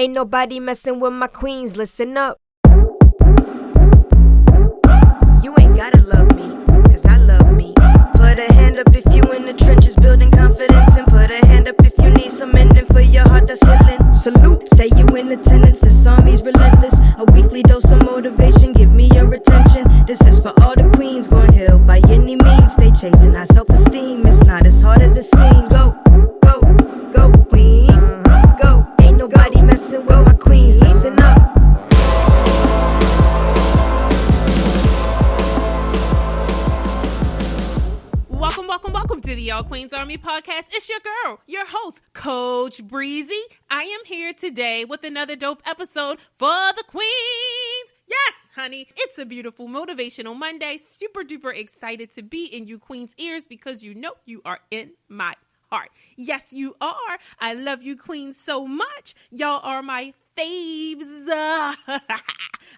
Ain't nobody messing with my queens, listen up. You ain't gotta love me, cause I love me. Put a hand up if you in the trenches building confidence, and put a hand up if you need some mending for your heart that's healing. Salute, say you in attendance, this army's relentless. A weekly dose of motivation, give me your attention. This is for all the queens going heal by any means. They chasing our self-esteem, it's not as hard as it seems. Go, go, go queen, go. Ain't nobody messing with my queens, listen up. Welcome to the All Queens Army podcast. It's your girl, your host, Coach Breezy. I am here today with another dope episode for the queens. Yes, honey, it's a beautiful motivational Monday. Super duper excited to be in you queens' ears because you know you are in my heart. Yes, you are. I love you queens so much. Y'all are my faves.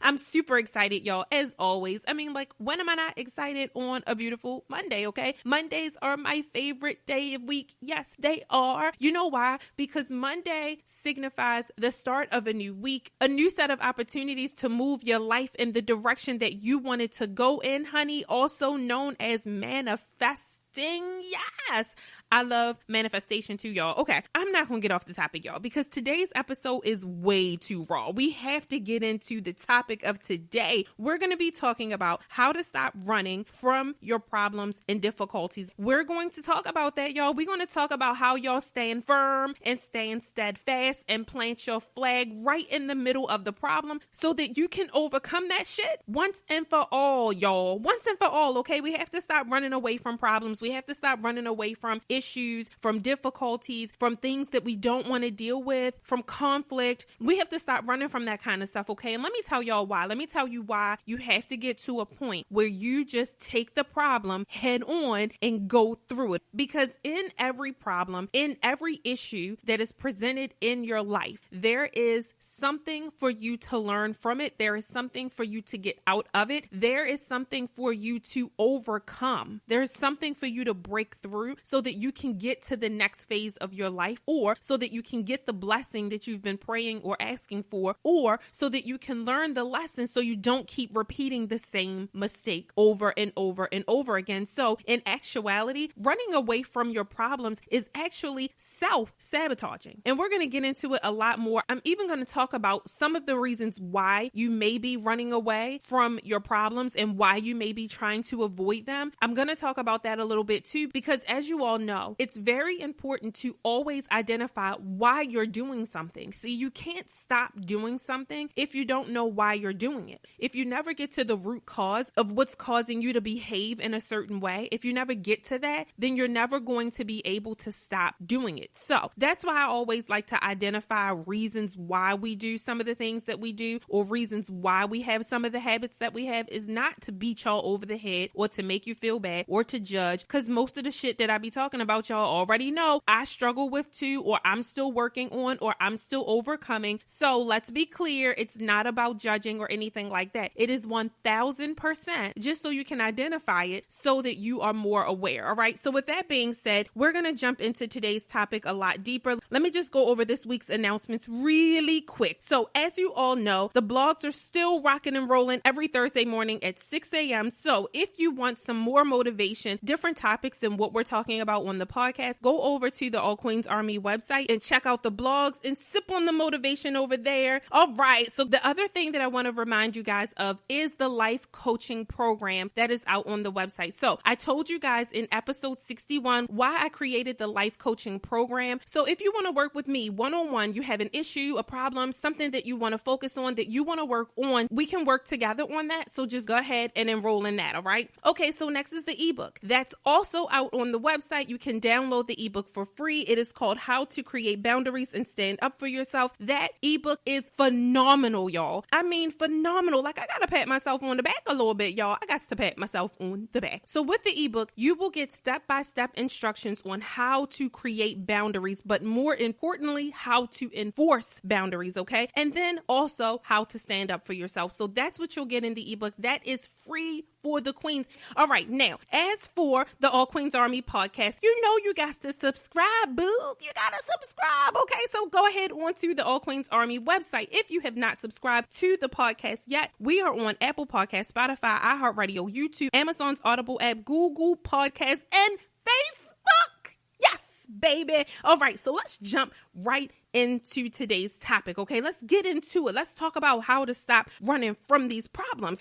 I'm super excited, y'all, as always. I mean, like, when am I not excited on a beautiful Monday, okay? Mondays are my favorite day of week. Yes, they are. You know why? Because Monday signifies the start of a new week, a new set of opportunities to move your life in the direction that you wanted to go in, honey, also known as manifesting. Yes, I love manifestation too, y'all. Okay, I'm not gonna get off the topic, y'all, because today's episode is way too raw. We have to get into the topic of today. We're gonna be talking about how to stop running from your problems and difficulties. We're going to talk about that, y'all. We're gonna talk about how y'all stand firm and stand steadfast and plant your flag right in the middle of the problem so that you can overcome that shit once and for all, y'all. Once and for all, okay? We have to stop running away from problems. We have to stop running away from issues, from difficulties, from things that we don't want to deal with, from conflict. We have to stop running from that kind of stuff, okay? And let me tell y'all why. Let me tell you why you have to get to a point where you just take the problem head on and go through it. Because in every problem, in every issue that is presented in your life, there is something for you to learn from it. There is something for you to get out of it. There is something for you to overcome. There is something for you to break through so that you can get to the next phase of your life, or so that you can get the blessing that you've been praying or asking for, or so that you can learn the lesson so you don't keep repeating the same mistake over and over and over again. So in actuality, running away from your problems is actually self-sabotaging. And we're going to get into it a lot more. I'm even going to talk about some of the reasons why you may be running away from your problems and why you may be trying to avoid them. I'm going to talk about that a little bit too, because as you all know, it's very important to always identify why you're doing something. See, you can't stop doing something if you don't know why you're doing it. If you never get to the root cause of what's causing you to behave in a certain way, if you never get to that, then you're never going to be able to stop doing it. So that's why I always like to identify reasons why we do some of the things that we do, or reasons why we have some of the habits that we have, is not to beat y'all over the head or to make you feel bad or to judge, because most of the shit that I be talking about, y'all already know I struggle with too, or I'm still working on, or I'm still overcoming. So let's be clear, it's not about judging or anything like that. It is 1000% just so you can identify it so that you are more aware. All right. So with that being said, we're going to jump into today's topic a lot deeper. Let me just go over this week's announcements really quick. So as you all know, the blogs are still rocking and rolling every Thursday morning at 6 a.m. So if you want some more motivation, different topics than what we're talking about on the podcast, go over to the All Queens Army website and check out the blogs and sip on the motivation over there. All right. So the other thing that I want to remind you guys of is the life coaching program that is out on the website. So I told you guys in episode 61 why I created the life coaching program. So if you want to work with me one-on-one, you have an issue, a problem, something that you want to focus on, that you want to work on, we can work together on that. So just go ahead and enroll in that. All right. Okay. So next is the ebook. That's also out on the website. You can download the ebook for free. It is called How to Create Boundaries and Stand Up for Yourself. That ebook is phenomenal, y'all. I mean, phenomenal. Like, I gotta pat myself on the back a little bit, y'all. I got to pat myself on the back. So with the ebook, you will get step-by-step instructions on how to create boundaries, but more importantly, how to enforce boundaries, okay? And then also how to stand up for yourself. So that's what you'll get in the ebook. That is free for the queens. All right. Now, as for the All Queens Army podcast, you know you got to subscribe, boo. You gotta subscribe, okay? So go ahead onto the All Queens Army website. If you have not subscribed to the podcast yet, we are on Apple Podcasts, Spotify, iHeartRadio, YouTube, Amazon's Audible app, Google Podcasts, and Facebook. Yes, baby. All right, so let's jump right into today's topic, okay? Let's get into it. Let's talk about how to stop running from these problems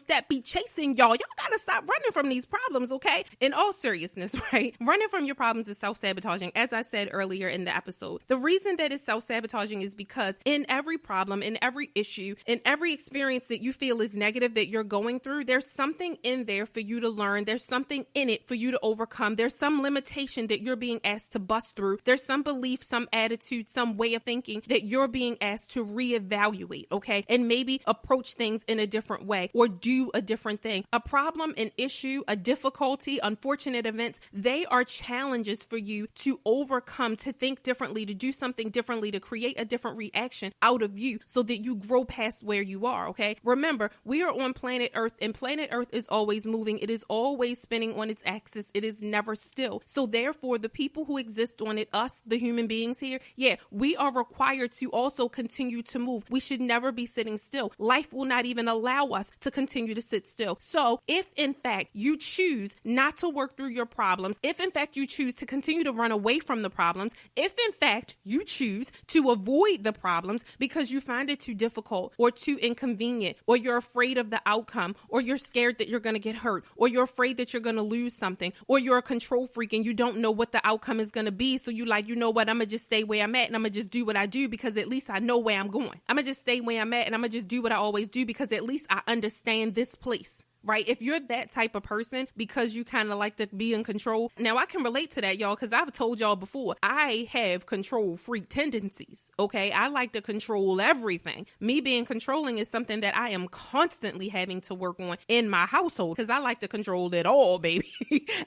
that be chasing y'all. Y'all gotta stop running from these problems, okay? In all seriousness, right? Running from your problems is self-sabotaging, as I said earlier in the episode. The reason that it's self-sabotaging is because in every problem, in every issue, in every experience that you feel is negative that you're going through, there's something in there for you to learn. There's something in it for you to overcome. There's some limitation that you're being asked to bust through. There's some belief, some attitude, some way of thinking that you're being asked to reevaluate, okay? And maybe approach things in a different way or do a different thing. A problem, an issue, a difficulty, unfortunate events, they are challenges for you to overcome, to think differently, to do something differently, to create a different reaction out of you so that you grow past where you are, okay? Remember, we are on planet Earth, and planet Earth is always moving. It is always spinning on its axis. It is never still. So therefore, the people who exist on it, us, the human beings here, yeah, we are required to also continue to move. We should never be sitting still. Life will not even allow us to continue to sit still. So if in fact you choose not to work through your problems, if in fact you choose to continue to run away from the problems, if in fact you choose to avoid the problems because you find it too difficult or too inconvenient, or you're afraid of the outcome, or you're scared that you're going to get hurt, or you're afraid that you're going to lose something, or you're a control freak and you don't know what the outcome is going to be, so you like, you know what, I'm going to just stay where I'm at and I'm going to just do what I do because at least I know where I'm going. I'm going to just stay where I'm at and I'm going to just do what I always do because at least I understand this place. Right? If you're that type of person because you kind of like to be in control. Now, I can relate to that, y'all, because I've told y'all before, I have control freak tendencies. Okay. I like to control everything. Me being controlling is something that I am constantly having to work on in my household because I like to control it all, baby.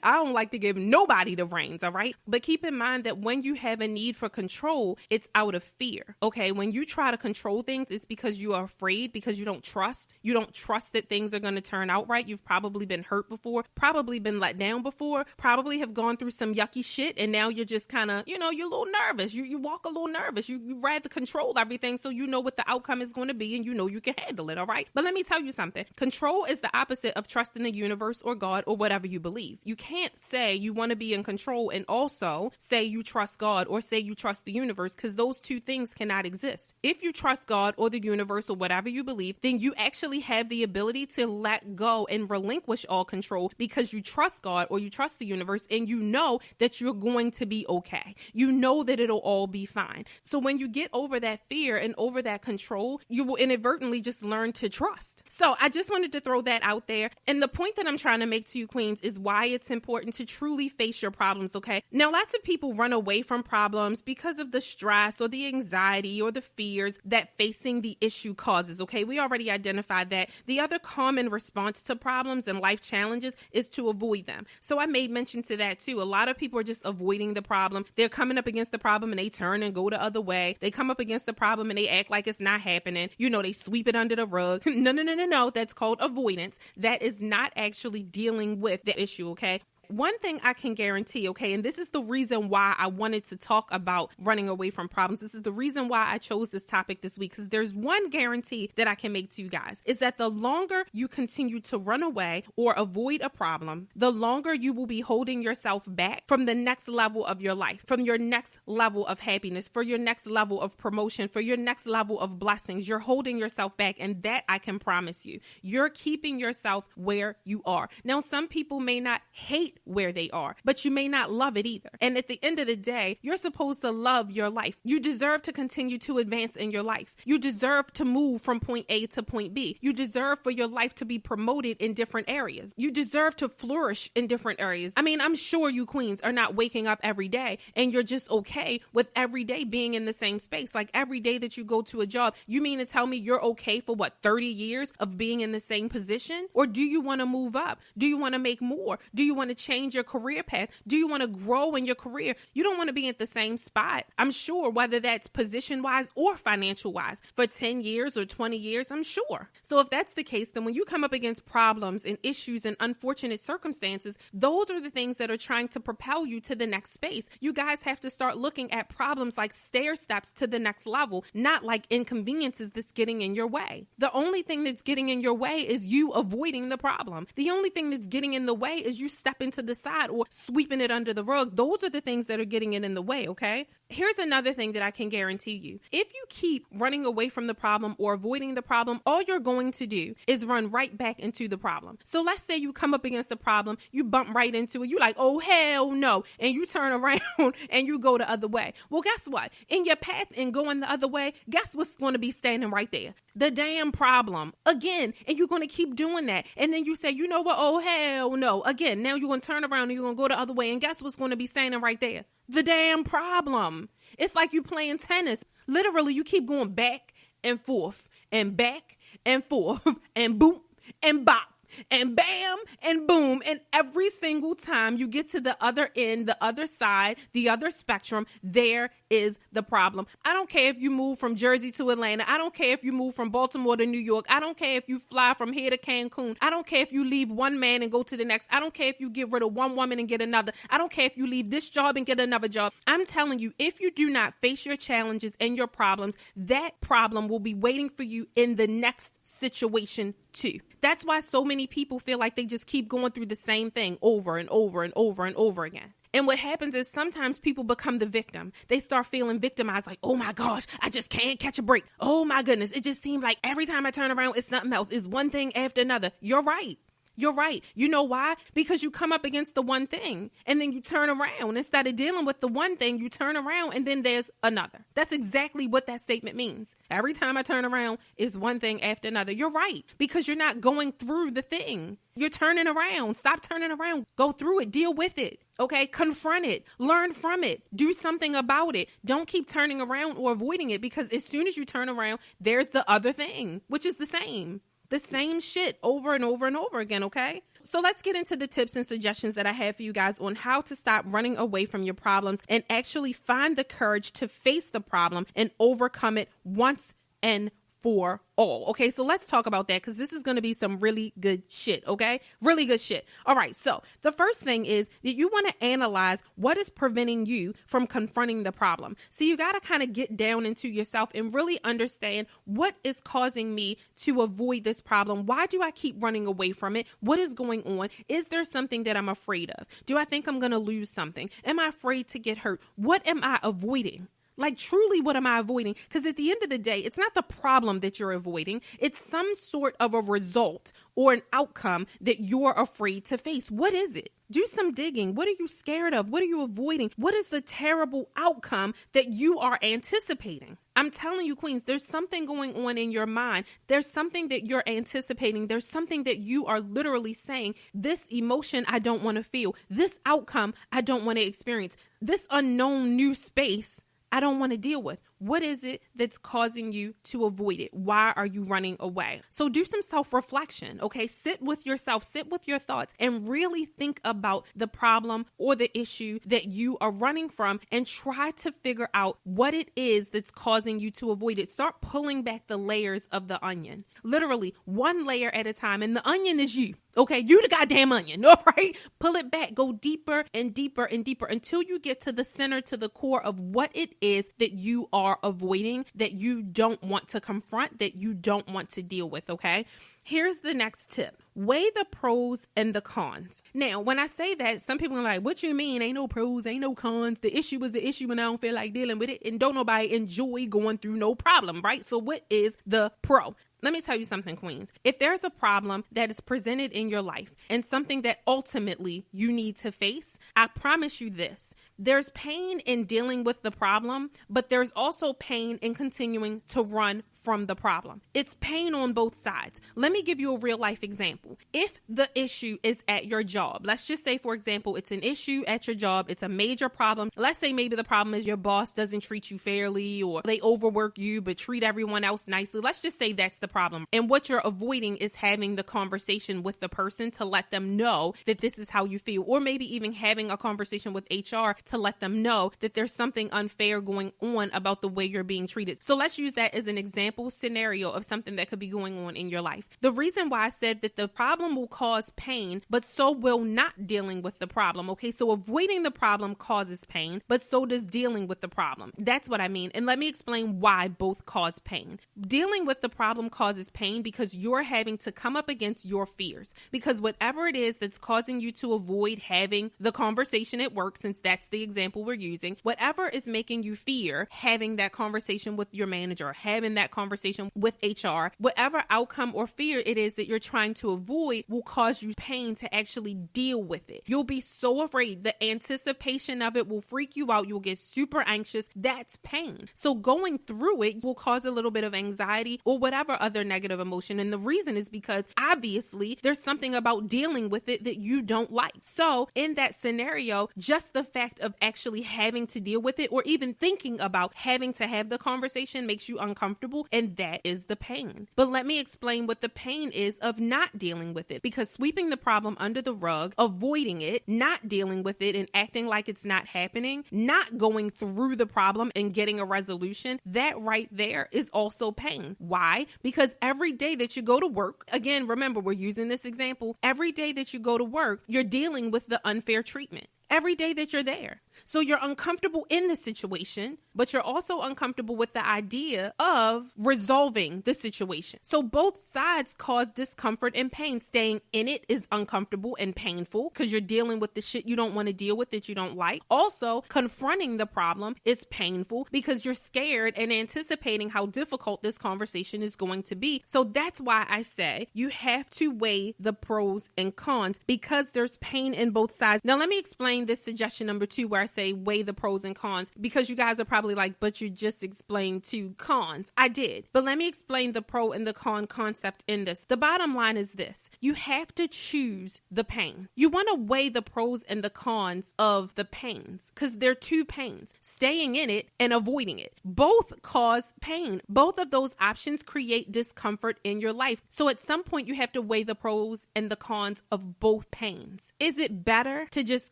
I don't like to give nobody the reins. All right. But keep in mind that when you have a need for control, it's out of fear. Okay. When you try to control things, it's because you are afraid, because you don't trust. You don't trust that things are going to turn out right. You've probably been hurt before, probably been let down before, probably have gone through some yucky shit. And now you're just kind of, you're a little nervous. You walk a little nervous. You rather control everything so you know what the outcome is going to be and you know you can handle it. All right. But let me tell you something. Control is the opposite of trusting the universe or God or whatever you believe. You can't say you want to be in control and also say you trust God or say you trust the universe, because those two things cannot exist. If you trust God or the universe or whatever you believe, then you actually have the ability to let go and relinquish all control because you trust God or you trust the universe and you know that you're going to be okay. You know that it'll all be fine. So when you get over that fear and over that control, you will inadvertently just learn to trust. So I just wanted to throw that out there. And the point that I'm trying to make to you, queens, is why it's important to truly face your problems, okay? Now, lots of people run away from problems because of the stress or the anxiety or the fears that facing the issue causes, okay? We already identified that. The other common response to problems and life challenges is to avoid them. So I made mention to that too. A lot of people are just avoiding the problem. They're coming up against the problem and they turn and go the other way. They come up against the problem and they act like it's not happening. They sweep it under the rug. No. That's called avoidance. That is not actually dealing with the issue, okay? One thing I can guarantee, okay, and this is the reason why I wanted to talk about running away from problems. This is the reason why I chose this topic this week, because there's one guarantee that I can make to you guys, is that the longer you continue to run away or avoid a problem, the longer you will be holding yourself back from the next level of your life, from your next level of happiness, for your next level of promotion, for your next level of blessings. You're holding yourself back, and that I can promise you. You're keeping yourself where you are. Now, some people may not hate where they are, but you may not love it either. And at the end of the day, you're supposed to love your life. You deserve to continue to advance in your life. You deserve to move from point A to point B. You deserve for your life to be promoted in different areas. You deserve to flourish in different areas. I mean, I'm sure you queens are not waking up every day and you're just okay with every day being in the same space. Like every day that you go to a job, you mean to tell me you're okay for 30 years of being in the same position? Or do you want to move up? Do you want to make more? Do you want to change your career path? Do you want to grow in your career? You don't want to be at the same spot, I'm sure, whether that's position-wise or financial-wise, for 10 years or 20 years, I'm sure. So if that's the case, then when you come up against problems and issues and unfortunate circumstances, those are the things that are trying to propel you to the next space. You guys have to start looking at problems like stair steps to the next level, not like inconveniences that's getting in your way. The only thing that's getting in your way is you avoiding the problem. The only thing that's getting in the way is you stepping to the side or sweeping it under the rug. Those are the things that are getting it in the way, okay? Here's another thing that I can guarantee you. If you keep running away from the problem or avoiding the problem, all you're going to do is run right back into the problem. So let's say you come up against the problem, you bump right into it, you like, oh, hell no, and you turn around and you go the other way. Well, guess what? In your path and going the other way, guess what's going to be standing right there? The damn problem. Again, and you're going to keep doing that. And then you say, you know what? Oh, hell no. Again, now you're going to turn around and you're going to go the other way, and guess what's going to be standing right there? The damn problem. It's like you playing tennis. Literally, you keep going back and forth and back and forth and boom and bop and bam and boom. And every single time you get to the other end, the other side, the other spectrum, there is the problem. I don't care if you move from Jersey to Atlanta. I don't care if you move from Baltimore to New York. I don't care if you fly from here to Cancun. I don't care if you leave one man and go to the next. I don't care if you get rid of one woman and get another. I don't care if you leave this job and get another job. I'm telling you, if you do not face your challenges and your problems, that problem will be waiting for you in the next situation too. That's why so many people feel like they just keep going through the same thing over and over and over and over again. And what happens is sometimes people become the victim. They start feeling victimized, like, oh my gosh, I just can't catch a break. Oh my goodness, it just seems like every time I turn around, it's something else. It's one thing after another. You're right. You're right. You know why? Because you come up against the one thing and then you turn around. Instead of dealing with the one thing, you turn around and then there's another. That's exactly what that statement means. Every time I turn around, it's one thing after another. You're right, because you're not going through the thing. You're turning around. Stop turning around. Go through it. Deal with it. Okay? Confront it. Learn from it. Do something about it. Don't keep turning around or avoiding it, because as soon as you turn around, there's the other thing, which is the same. The same shit over and over and over again, okay? So let's get into the tips and suggestions that I have for you guys on how to stop running away from your problems and actually find the courage to face the problem and overcome it once and for all. Okay, so let's talk about that, because this is going to be some really good shit, okay? Really good shit. All right, so the first thing is that you want to analyze what is preventing you from confronting the problem. So you got to kind of get down into yourself and really understand what is causing me to avoid this problem. Why do I keep running away from it? What is going on? Is there something that I'm afraid of? Do I think I'm going to lose something? Am I afraid to get hurt? What am I avoiding? Like, truly, what am I avoiding? Because at the end of the day, it's not the problem that you're avoiding. It's some sort of a result or an outcome that you're afraid to face. What is it? Do some digging. What are you scared of? What are you avoiding? What is the terrible outcome that you are anticipating? I'm telling you, queens, there's something going on in your mind. There's something that you're anticipating. There's something that you are literally saying, this emotion I don't want to feel. This outcome I don't want to experience. This unknown new space I don't want to deal with. What is it that's causing you to avoid it? Why are you running away? So do some self-reflection, okay? Sit with yourself, sit with your thoughts, and really think about the problem or the issue that you are running from, and try to figure out what it is that's causing you to avoid it. Start pulling back the layers of the onion, literally one layer at a time. And the onion is you. Okay, you the goddamn onion, all right? Pull it back, go deeper and deeper and deeper until you get to the center, to the core of what it is that you are avoiding, that you don't want to confront, that you don't want to deal with, okay? Here's the next tip. Weigh the pros and the cons. Now, when I say that, some people are like, what you mean? Ain't no pros, ain't no cons. The issue is the issue and I don't feel like dealing with it. And don't nobody enjoy going through no problem, right? So what is the pro? Let me tell you something, queens. If there's a problem that is presented in your life and something that ultimately you need to face, I promise you this. There's pain in dealing with the problem, but there's also pain in continuing to run from the problem. It's pain on both sides. Let me give you a real life example. If the issue is at your job, let's just say, for example, it's an issue at your job. It's a major problem. Let's say maybe the problem is your boss doesn't treat you fairly, or they overwork you but treat everyone else nicely. Let's just say that's the problem. And what you're avoiding is having the conversation with the person to let them know that this is how you feel, or maybe even having a conversation with HR to let them know that there's something unfair going on about the way you're being treated. So let's use that as an example scenario of something that could be going on in your life. The reason why I said that the problem will cause pain, but so will not dealing with the problem. Okay, so avoiding the problem causes pain, but so does dealing with the problem. That's what I mean. And let me explain why both cause pain. Dealing with the problem causes pain because you're having to come up against your fears. Because whatever it is that's causing you to avoid having the conversation at work, since that's the example we're using, whatever is making you fear having that conversation with your manager, having that conversation with HR, whatever outcome or fear it is that you're trying to avoid will cause you pain to actually deal with it. You'll be so afraid. The anticipation of it will freak you out. You'll get super anxious. That's pain. So going through it will cause a little bit of anxiety or whatever other negative emotion. And the reason is because obviously there's something about dealing with it that you don't like. So in that scenario, just the fact of actually having to deal with it or even thinking about having to have the conversation makes you uncomfortable, and that is the pain. But let me explain what the pain is of not dealing with it, because sweeping the problem under the rug, avoiding it, not dealing with it and acting like it's not happening, not going through the problem and getting a resolution, that right there is also pain. Why? Because every day that you go to work, again, remember, we're using this example, every day that you go to work, you're dealing with the unfair treatment. Every day that you're there. So you're uncomfortable in the situation, but you're also uncomfortable with the idea of resolving the situation. So both sides cause discomfort and pain. Staying in it is uncomfortable and painful because you're dealing with the shit you don't want to deal with that you don't like. Also, confronting the problem is painful because you're scared and anticipating how difficult this conversation is going to be. So that's why I say you have to weigh the pros and cons because there's pain in both sides. Now, let me explain this suggestion number 2 where I say weigh the pros and cons, because you guys are probably like, but you just explained 2 cons. I did, but let me explain the pro and the con concept in this. The bottom line is this: you have to choose the pain. You want to weigh the pros and the cons of the pains, because they're 2 pains, staying in it and avoiding it. Both cause pain. Both of those options create discomfort in your life. So at some point you have to weigh the pros and the cons of both pains. Is it better to just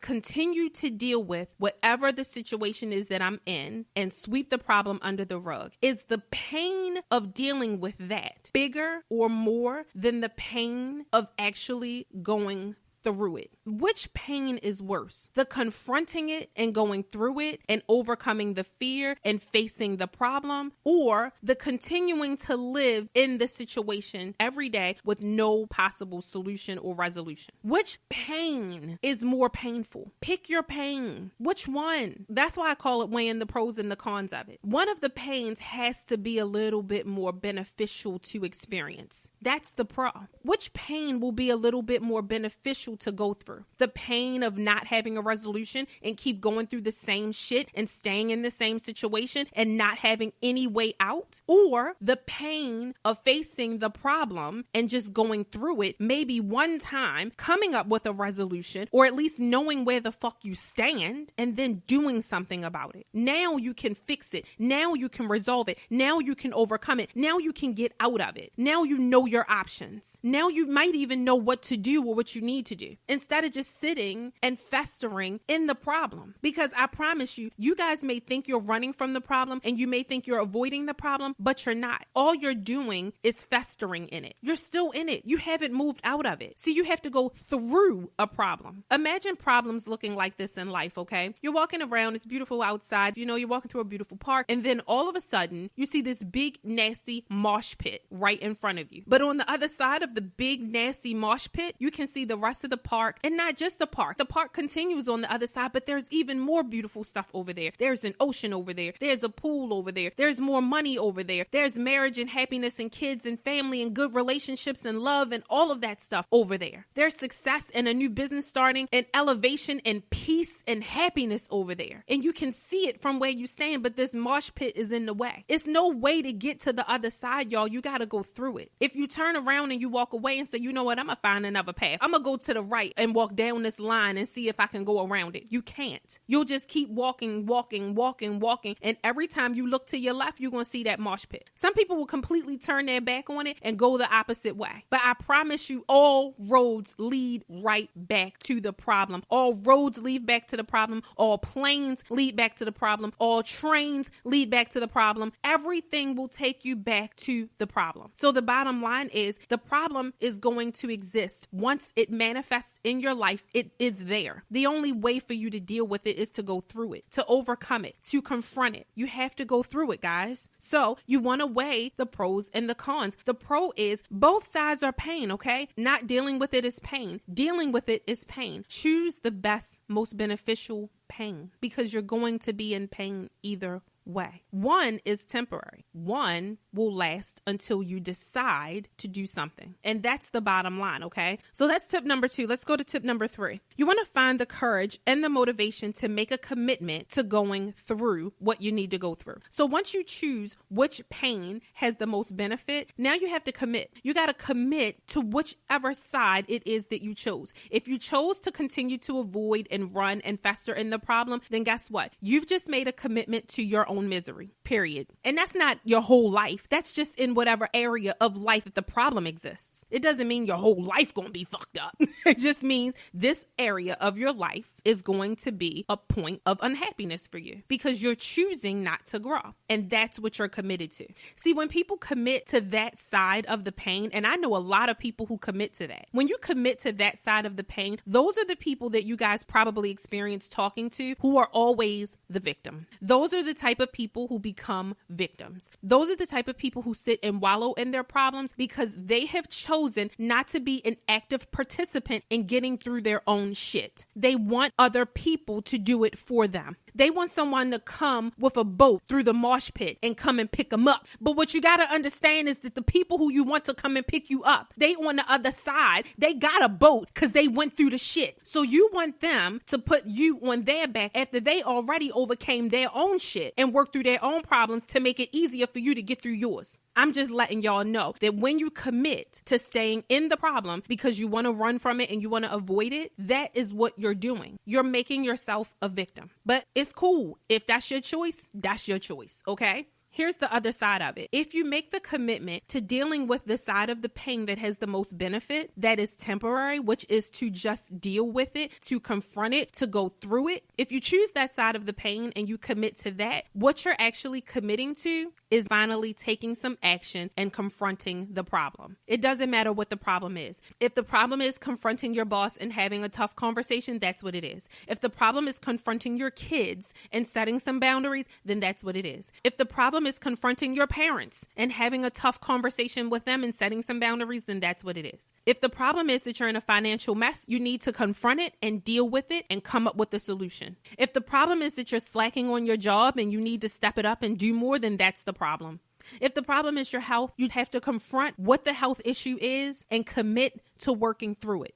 continue to deal with whatever the situation is that I'm in and sweep the problem under the rug? Is the pain of dealing with that bigger or more than the pain of actually going through it? Which pain is worse? The confronting it and going through it and overcoming the fear and facing the problem, or the continuing to live in the situation every day with no possible solution or resolution? Which pain is more painful? Pick your pain. Which one? That's why I call it weighing the pros and the cons of it. One of the pains has to be a little bit more beneficial to experience. That's the pro. Which pain will be a little bit more beneficial to go through? The pain of not having a resolution and keep going through the same shit and staying in the same situation and not having any way out? Or the pain of facing the problem and just going through it, maybe one time, coming up with a resolution, or at least knowing where the fuck you stand and then doing something about it. Now you can fix it. Now you can resolve it. Now you can overcome it. Now you can get out of it. Now you know your options. Now you might even know what to do or what you need to do, instead of just sitting and festering in the problem. Because I promise you, you guys may think you're running from the problem and you may think you're avoiding the problem, but you're not. All you're doing is festering in it. You're still in it. You haven't moved out of it. See, you have to go through a problem. Imagine problems looking like this in life, okay? You're walking around, it's beautiful outside, you're walking through a beautiful park, and then all of a sudden, you see this big, nasty mosh pit right in front of you. But on the other side of the big, nasty mosh pit, you can see the rest of to the park, and not just the park. The park continues on the other side, but there's even more beautiful stuff over there. There's an ocean over there. There's a pool over there. There's more money over there. There's marriage and happiness and kids and family and good relationships and love and all of that stuff over there. There's success and a new business starting and elevation and peace and happiness over there. And you can see it from where you stand, but this mosh pit is in the way. It's no way to get to the other side, y'all. You got to go through it. If you turn around and you walk away and say, you know what, I'm going to find another path. I'm going to go to the right and walk down this line and see if I can go around it. You can't. You'll just keep walking. And every time you look to your left, you're going to see that mosh pit. Some people will completely turn their back on it and go the opposite way. But I promise you, all roads lead right back to the problem. All roads lead back to the problem. All planes lead back to the problem. All trains lead back to the problem. Everything will take you back to the problem. So the bottom line is the problem is going to exist. Once it manifests in your life, it is there. The only way for you to deal with it is to go through it, to overcome it, to confront it. You have to go through it, guys. So you want to weigh the pros and the cons. The pro is both sides are pain, okay? Not dealing with it is pain. Dealing with it is pain. Choose the best, most beneficial pain, because you're going to be in pain either way. One is temporary. One will last until you decide to do something. And that's the bottom line, okay? So that's tip number 2. Let's go to tip number 3. You want to find the courage and the motivation to make a commitment to going through what you need to go through. So once you choose which pain has the most benefit, now you have to commit. You got to commit to whichever side it is that you chose. If you chose to continue to avoid and run and fester in the problem, then guess what? You've just made a commitment to your own misery, period. And that's not your whole life. That's just in whatever area of life that the problem exists. It doesn't mean your whole life going to be fucked up. It just means this area of your life is going to be a point of unhappiness for you because you're choosing not to grow. And that's what you're committed to. See, when people commit to that side of the pain, and I know a lot of people who commit to that. When you commit to that side of the pain, those are the people that you guys probably experience talking to who are always the victim. Those are the type of people who become victims. Those are the type of people who sit and wallow in their problems because they have chosen not to be an active participant in getting through their own shit. They want other people to do it for them. They want someone to come with a boat through the marsh pit and come and pick them up. But what you got to understand is that the people who you want to come and pick you up, they on the other side, they got a boat because they went through the shit. So you want them to put you on their back after they already overcame their own shit and worked through their own problems to make it easier for you to get through yours. I'm just letting y'all know that when you commit to staying in the problem because you want to run from it and you want to avoid it, that is what you're doing. You're making yourself a victim. But it's cool. If that's your choice, that's your choice, okay? Here's the other side of it. If you make the commitment to dealing with the side of the pain that has the most benefit, that is temporary, which is to just deal with it, to confront it, to go through it. If you choose that side of the pain and you commit to that, what you're actually committing to is finally taking some action and confronting the problem. It doesn't matter what the problem is. If the problem is confronting your boss and having a tough conversation, that's what it is. If the problem is confronting your kids and setting some boundaries, then that's what it is. If the problem is confronting your parents and having a tough conversation with them and setting some boundaries, then that's what it is. If the problem is that you're in a financial mess, you need to confront it and deal with it and come up with a solution. If the problem is that you're slacking on your job and you need to step it up and do more, then that's the problem. If the problem is your health, you have to confront what the health issue is and commit to working through it.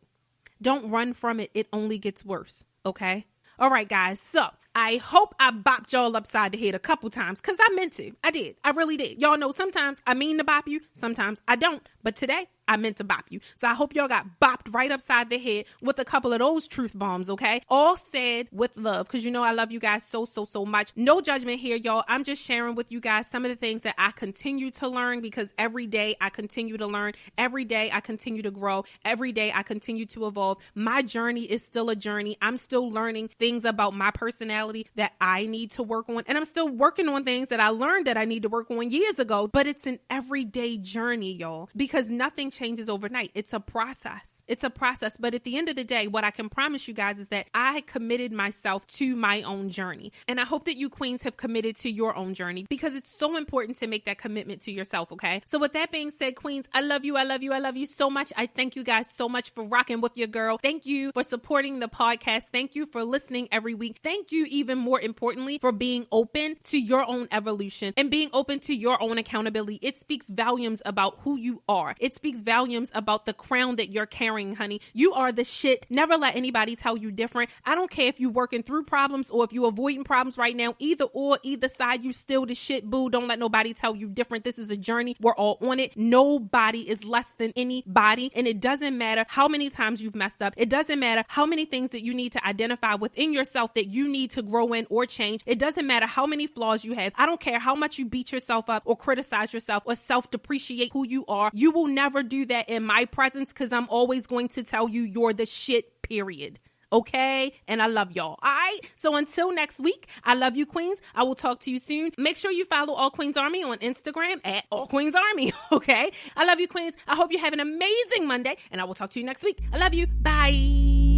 Don't run from it. It only gets worse. Okay? All right, guys. So I hope I bopped y'all upside the head a couple times because I meant to. I did. I really did. Y'all know sometimes I mean to bop you. Sometimes I don't. But today I meant to bop you. So I hope y'all got bopped right upside the head with a couple of those truth bombs, okay? All said with love because you know I love you guys so much. No judgment here, y'all. I'm just sharing with you guys some of the things that I continue to learn because every day I continue to learn. Every day I continue to grow. Every day I continue to evolve. My journey is still a journey. I'm still learning things about my personality that I need to work on. And I'm still working on things that I learned that I need to work on years ago. But it's an everyday journey, y'all, because nothing changes overnight. It's a process. It's a process. But at the end of the day, what I can promise you guys is that I committed myself to my own journey. And I hope that you queens have committed to your own journey, because it's so important to make that commitment to yourself, okay? So with that being said, queens, I love you. I love you. I love you so much. I thank you guys so much for rocking with your girl. Thank you for supporting the podcast. Thank you for listening every week. Thank you, even more importantly, for being open to your own evolution and being open to your own accountability. It speaks volumes about who you are. It speaks volumes about the crown that you're carrying, honey. You are the shit. Never let anybody tell you different. I don't care if you're working through problems or if you're avoiding problems right now. Either side, you still the shit, boo. Don't let nobody tell you different. This is a journey. We're all on it. Nobody is less than anybody. And it doesn't matter how many times you've messed up. It doesn't matter how many things that you need to identify within yourself that you need to grow in or change. It doesn't matter how many flaws you have. I don't care how much you beat yourself up or criticize yourself or self-depreciate who you are. You will never do that in my presence, because I'm always going to tell you you're the shit, period. Okay? And I love y'all. All right? So until next week, I love you, queens. I will talk to you soon. Make sure you follow All Queens Army on Instagram at All Queens Army. Okay? I love you, queens. I hope you have an amazing Monday, and I will talk to you next week. I love you. Bye.